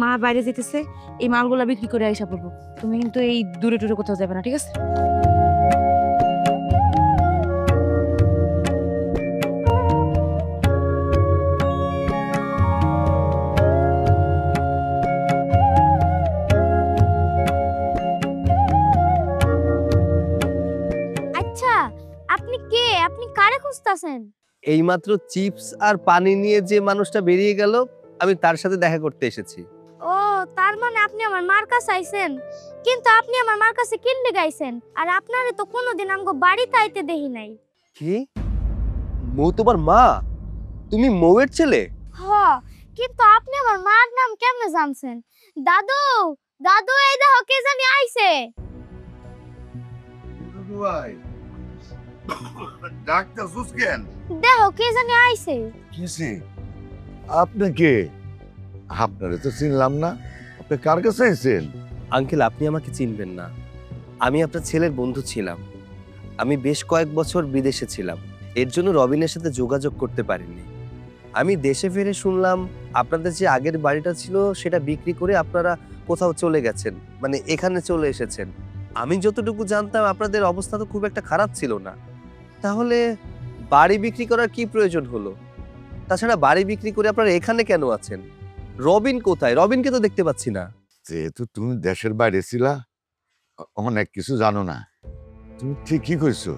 মা বাইরে যেতেছে, এই মালগুলা বিক্রি করে আইসা পড়বো। তুমি কিন্তু এই দূরে টুরে কোথাও যাবে না, ঠিক আছে? আচ্ছা, আপনি কে? আপনি কারে খুঁজতাছেন? এইমাত্র চিপস আর পানি নিয়ে যে মানুষটা বেরিয়ে গেল, আমি তার সাথে দেখা করতে এসেছি। ও, তার মানে আপনি আমার মার কাছে আইছেন। কিন্তু আপনি আমার মার কাছে কিনলে গাইছেন, আর আপনারে তো কোনোদিন আমগো বাড়িতে আইতে দেখি নাই। কি, মৌ তোমার মা? তুমি মৌয়ের ছেলে? হ, কিন্তু আপনি আমার মার নাম কেমনে জানছেন? দাদু, দাদু, এই দেখো কে জানি আইছে। ডাক্তার সুস্কেন দেখো কে জানি আইছে। কিসে? আপনি কে? আপনারে তো চিনলাম না। আপনি কার কাছে আইছেন? আঙ্কেল, আপনি আমাকে চিনবেন না। আমি আপনার ছেলের বন্ধু ছিলাম। আমি বেশ কয়েক বছর বিদেশে ছিলাম, এর জন্য রবিনের সাথে যোগাযোগ করতে পারিনি। আমি দেশে ফিরে শুনলাম আপনাদের যে আগের বাড়িটা ছিল সেটা বিক্রি করে আপনারা কোথাও চলে গেছেন, মানে এখানে চলে এসেছেন। আমি যতটুকু জানতাম আপনাদের অবস্থা তো খুব একটা খারাপ ছিল না। তাহলে বাড়ি বিক্রি করার কি প্রয়োজন হলো? তাছাড়া বাড়ি বিক্রি করে আপনারা এখানে কেন আছেন? রবিন কোথায়? রবিনকে তো দেখতে পাচ্ছি না। যেহেতু তুমি দেশের বাইরে ছিলা, অনেক কিছু জানো না। তুমি ঠিকই কইছো,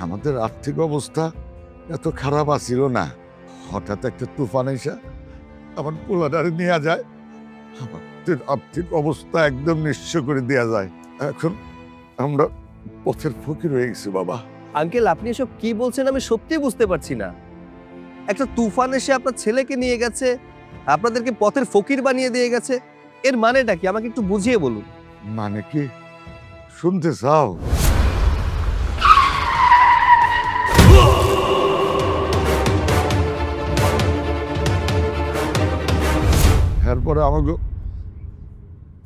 আমাদের আর্থিক অবস্থা এত খারাপ আছিল না। হঠাৎ একটা তুফান এসে আমার পোলাটারে নিয়ে যায়, আমাদের আর্থিক অবস্থা একদম নিঃস্ব করে দেয়া যায়। এখন আমরা পথের ফকির হয়ে গেছি বাবা। আঙ্কেল, আপনি এসব কি বলছেন আমি সত্যিই বুঝতে পারছি না। একটা তুফান এসে আপনার ছেলেকে নিয়ে গেছে, আপনাদেরকে পথের ফকির বানিয়ে দিয়ে গেছে, এর মানেটা কি আমাকে একটু বুঝিয়ে বলুন। মানে কি শুনতে চাও? এরপরে আমাকে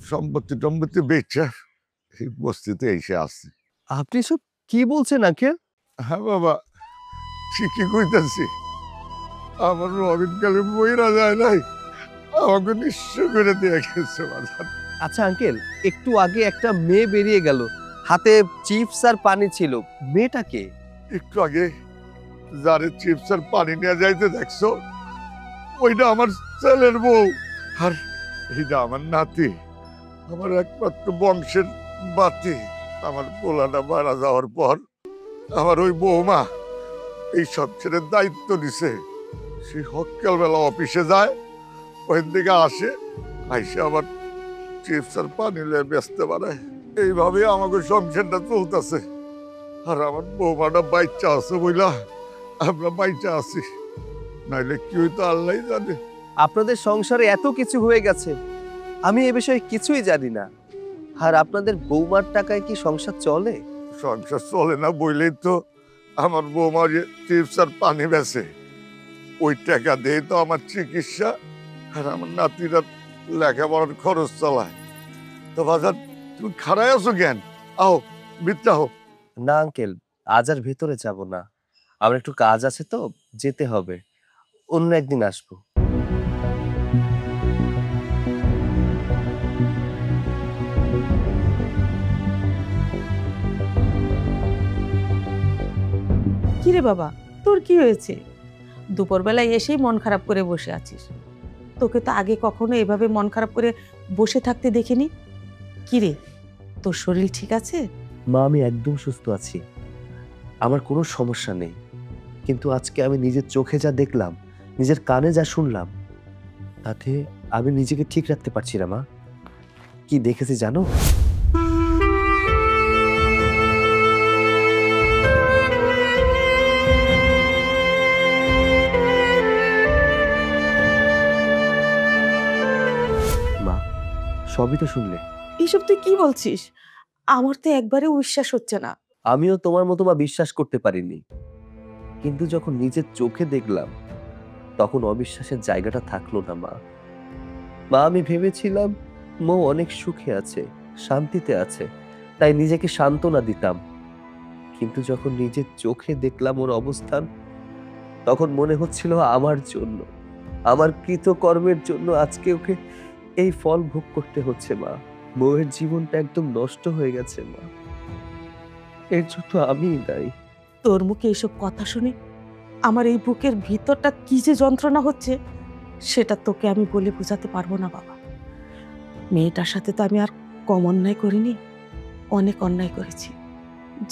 সম্পত্তি টম্পত্তি বেচা এই বস্তিতে এসে আসছে। আপনি সব কি বলছেন আঙ্কেল? হ্যাঁ বাবা, ঠিকই কইতাছি। আমার রবিন কালে বইরা যায় নাই, আমাকে নিঃস্ব করে দিয়ে গেছে বাজার। আচ্ছা আঙ্কেল, একটু আগে একটা মেয়ে বেরিয়ে গেল, হাতে চিপস আর পানি ছিল। মেয়েটা কে? একটু আগে যারে চিপস আর পানি নিয়ে যাইতে দেখছো, ওইটা আমার ছেলের বউ। আর এইটা আমার নাতি, আমার একমাত্র বংশের বাতি। আমার পোলাটা মারা যাওয়ার পর আমার ওই বৌমা এই সব ছেড়ে দায়িত্ব নিছে। সে সকালবেলা অফিসে যায়, ওই দিকে আসে, আইসে আবার চিপস আর পানি নিয়ে ব্যস্ত বানায়। এইভাবে আমাকে সংসারটা চলতেছে। আর আমার বৌমাটা বাচ্চা আছে বইলা আমরা বাচ্চা আছি, নাইলে কি হইতো আল্লাহ জানে। আপনাদের সংসারে এত কিছু হয়ে গেছে, আমি এ বিষয়ে কিছুই জানি না। আর আপনাদের বৌমার টাকায় কি সংসার চলে? সংসার চলে না বইলেই তো আমার বৌমা যে চিপস আর পানি বেচে, ওই টাকা দিয়ে তো আমার চিকিৎসা আর আমার নাতিরা লেখাপড়ার খরচ চালায়। তো বাজার তুমি খাড়াই আছো কেন? আও বিদ্যা হোক। না আঙ্কেল, আজ আর ভেতরে যাব না, আমার একটু কাজ আছে তো যেতে হবে, অন্য একদিন আসবো। কিরে বাবা, তোর কি হয়েছে? দুপুরবেলায় এসেই মন খারাপ করে বসে আছিস। তোকে তো আগে কখনো এভাবে মন খারাপ করে বসে থাকতে দেখিনি। কিরে, তোর শরীর ঠিক আছে? মা, আমি একদম সুস্থ আছি, আমার কোনো সমস্যা নেই। কিন্তু আজকে আমি নিজের চোখে যা দেখলাম, নিজের কানে যা শুনলাম, তাতে আমি নিজেকে ঠিক রাখতে পারছি না। মা, কি দেখেছি জানো? সবই তো শুনলে। এইসব তুই কি বলছিস? আমার তো একবারে বিশ্বাস হচ্ছে না। আমিও তোমার মতো মা বিশ্বাস করতে পারিনি, কিন্তু যখন নিজের চোখে দেখলাম তখন অবিশ্বাসের জায়গাটা থাকলো না মা। মা, আমি ভেবেছিলাম মৌ অনেক সুখে আছে, শান্তিতে আছে, তাই নিজেকে সান্ত্বনা দিতাম। কিন্তু যখন নিজের চোখে দেখলাম ওর অবস্থান, তখন মনে হচ্ছিল আমার জন্য, আমার কৃতকর্মের জন্য আজকে ওকে এই ফল ভোগ করতে হচ্ছে মা। মৌয়ের জীবনটা একদম নষ্ট হয়ে গেছে মা, এর জন্য আমিই দায়ী। তোর মুখে এসব কথা শুনে আমার এই বুকের ভিতরটা কি যে যন্ত্রণা হচ্ছে সেটা তোকে আমি বলে বোঝাতে পারবো না বাবা। মেয়েটার সাথে তো আমি আর কম অন্যায় করিনি, অনেক অন্যায় করেছি।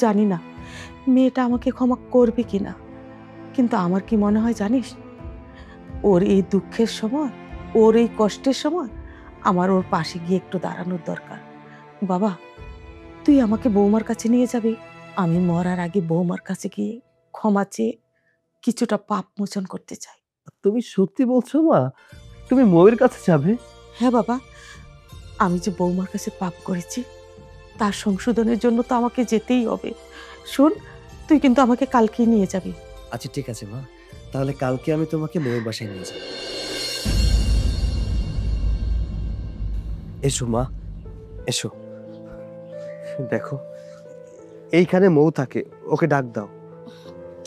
জানি না মেয়েটা আমাকে ক্ষমা করবে কিনা, কিন্তু আমার কি মনে হয় জানিস, ওর এই দুঃখের সময়, ওর এই কষ্টের সময় আমার ওর পাশে গিয়ে একটু দাঁড়ানোর দরকার। বাবা, তুই আমাকে বৌমার কাছে নিয়ে যাবি, আমি মরার আগে বৌমার কাছে গিয়ে ক্ষমা চেয়ে কিছুটা পাপ মোচন করতে চাই। তুমি সত্যি বলছো মা? তুমি মৌয়ের কাছে যাবে? হ্যাঁ বাবা, আমি যে বৌমার কাছে পাপ করেছি তার সংশোধনের জন্য তো আমাকে যেতেই হবে। শোন, তুই কিন্তু আমাকে কালকেই নিয়ে যাবি। আচ্ছা ঠিক আছে মা, তাহলে কালকে আমি তোমাকে মৌয়ের বাসায় নিয়ে যাব। এসো মা, এসো। দেখো, এইখানে মৌ থাকে, ওকে ডাক দাও।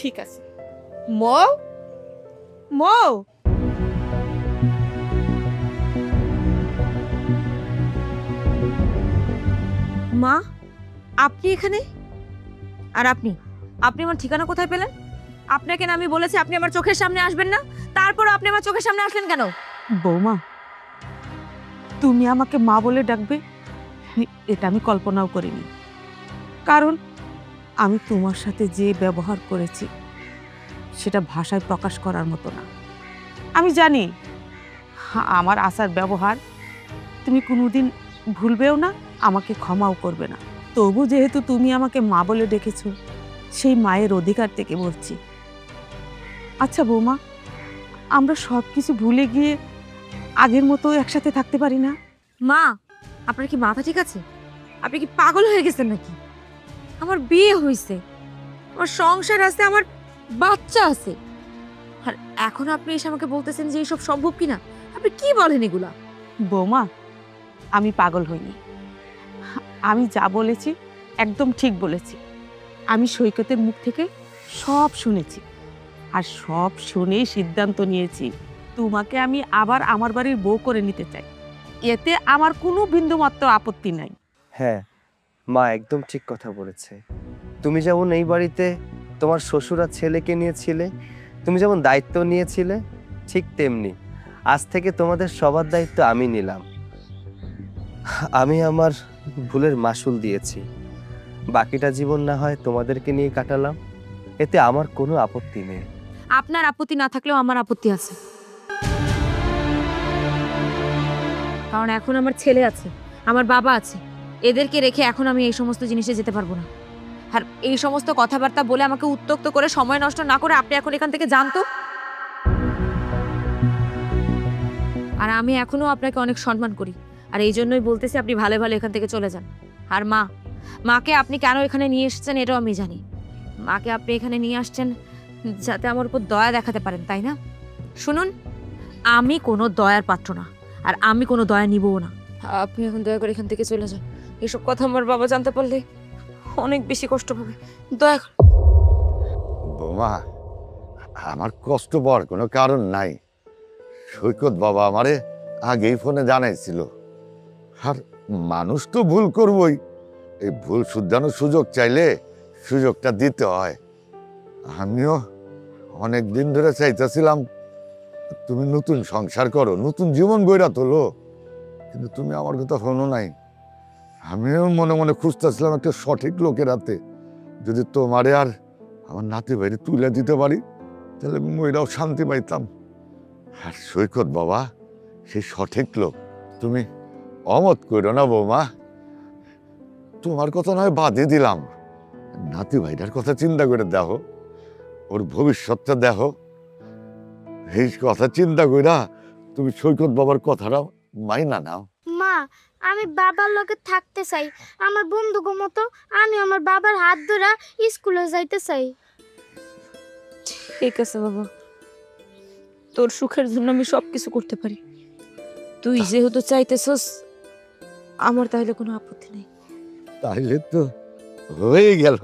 ঠিক আছে। মৌ, মৌ। মা, আপনি এখানে? আর আপনি আপনি আমার ঠিকানা কোথায় পেলেন? আপনাকে না আমি বলেছি আপনি আমার চোখের সামনে আসবেন না, তারপর আপনি আমার চোখের সামনে আসলেন কেন? বৌমা, তুমি আমাকে মা বলে ডাকবে এটা আমি কল্পনাও করিনি। কারণ আমি তোমার সাথে যে ব্যবহার করেছি সেটা ভাষায় প্রকাশ করার মতো না। আমি জানি আমার আচার ব্যবহার তুমি কোনোদিন ভুলবেও না, আমাকে ক্ষমাও করবে না। তবু যেহেতু তুমি আমাকে মা বলে ডেকেছো, সেই মায়ের অধিকার থেকে বলছি। আচ্ছা বৌমা, আমরা সব কিছু ভুলে গিয়ে আগের মতো একসাথে থাকতে পারি না? মা, আপনার কি মাথা ঠিক আছে? আপনি কি পাগল হয়ে গেছেন নাকি? আমার বিয়ে হয়েছে, আমার সংসার আছে, আমার বাচ্চা আছে, আর এখন আপনি এসে আমাকে বলতেছেন যে এইসব সম্ভব কিনা? আপনি কি বলেন এগুলা? বৌমা, আমি পাগল হইনি। আমি যা বলেছি একদম ঠিক বলেছি। আমি সৈকতের মুখ থেকে সব শুনেছি, আর সব শুনেই সিদ্ধান্ত নিয়েছি তোমাকে আমি আবার আমার বাড়ির বউ করে নিতে চাই। এতে আমার কোনো বিন্দুমাত্র আপত্তি নাই। হ্যাঁ মা, একদম ঠিক কথা বলেছে। তুমি যেমন এই বাড়িতে তোমার শ্বশুর আর ছেলেকে নিয়েছিলে, তুমি যেমন দায়িত্ব নিয়েছিলে, ঠিক তেমনি আজ থেকে তোমাদের সবার দায়িত্ব আমি নিলাম। আমি আমার ভুলের মাসুল দিয়েছি, বাকিটা জীবন না হয় তোমাদেরকে নিয়ে কাটালাম, এতে আমার কোনো আপত্তি নেই। আপনার আপত্তি না থাকলেও আমার আপত্তি আছে, কারণ এখন আমার ছেলে আছে, আমার বাবা আছে, এদেরকে রেখে এখন আমি এই সমস্ত জিনিসে যেতে পারবো না। আর এই সমস্ত কথাবার্তা বলে আমাকে উত্ত্যক্ত করে সময় নষ্ট না করে আপনি এখন এখান থেকে যান তো। আর আমি এখনো আপনাকে অনেক সম্মান করি, আর এই জন্যই বলতেছি আপনি ভালো ভালো এখান থেকে চলে যান। আর মাকে আপনি কেন এখানে নিয়ে এসেছেন এটাও আমি জানি। মাকে আপনি এখানে নিয়ে আসছেন যাতে আমার উপর দয়া দেখাতে পারেন, তাই না? শুনুন, আমি কোনো দয়ার পাত্র না, আর আমি কোনো দয়া নিবও না। আপনি এখন দয়া করে এখান থেকে চলে যান। এসব কথা আমার বাবা জানতে পারলে অনেক বেশি কষ্ট পাবে। দয়া করে। বৌমা, আমার কষ্ট পাওয়ার কোনো কারণ নাই। সৈকত বাবা আমারে আগেই ফোনে জানাইছিল। আর মানুষ তো ভুল করবই, এই ভুল শুধরানোর সুযোগ চাইলে সুযোগটা দিতে হয়। আমিও অনেক দিন ধরে চাইতেছিলাম তুমি নতুন সংসার করো, নতুন জীবন গড়া তোলো, কিন্তু তুমি আমার কথা শোনো নাই। আমিও মনে মনে খুঁজতেছিলাম একটা সঠিক লোকের হাতে, যদি তোমারে আর আমার নাতি ভাইরে তুলে দিতে পারি তাহলে মইরাও শান্তি পাইতাম। আর সৈকত বাবা সেই সঠিক লোক, তুমি অমত করো না বৌমা। তোমার কথা নয় বাদই দিলাম, নাতি ভাইটার কথা চিন্তা করে দেখো, ওর ভবিষ্যৎটা দেখো। এই কথা চিন্তা কইরা তুমি সৈকত বাবার কথাটা মাইনা নাও। মা, মা আমি বাবার লগে থাকতে চাই, আমার বন্ধুগো মতো আমি আমার বাবার হাত ধরে স্কুলে যাইতে চাই। ঠিক আছে বাবা, তোর সুখের জন্য আমি সবকিছু করতে পারি। তুই যেহেতু চাইতেছস, আমার তাহলে কোনো আপত্তি নেই। তাইলে তো হয়ে গেল।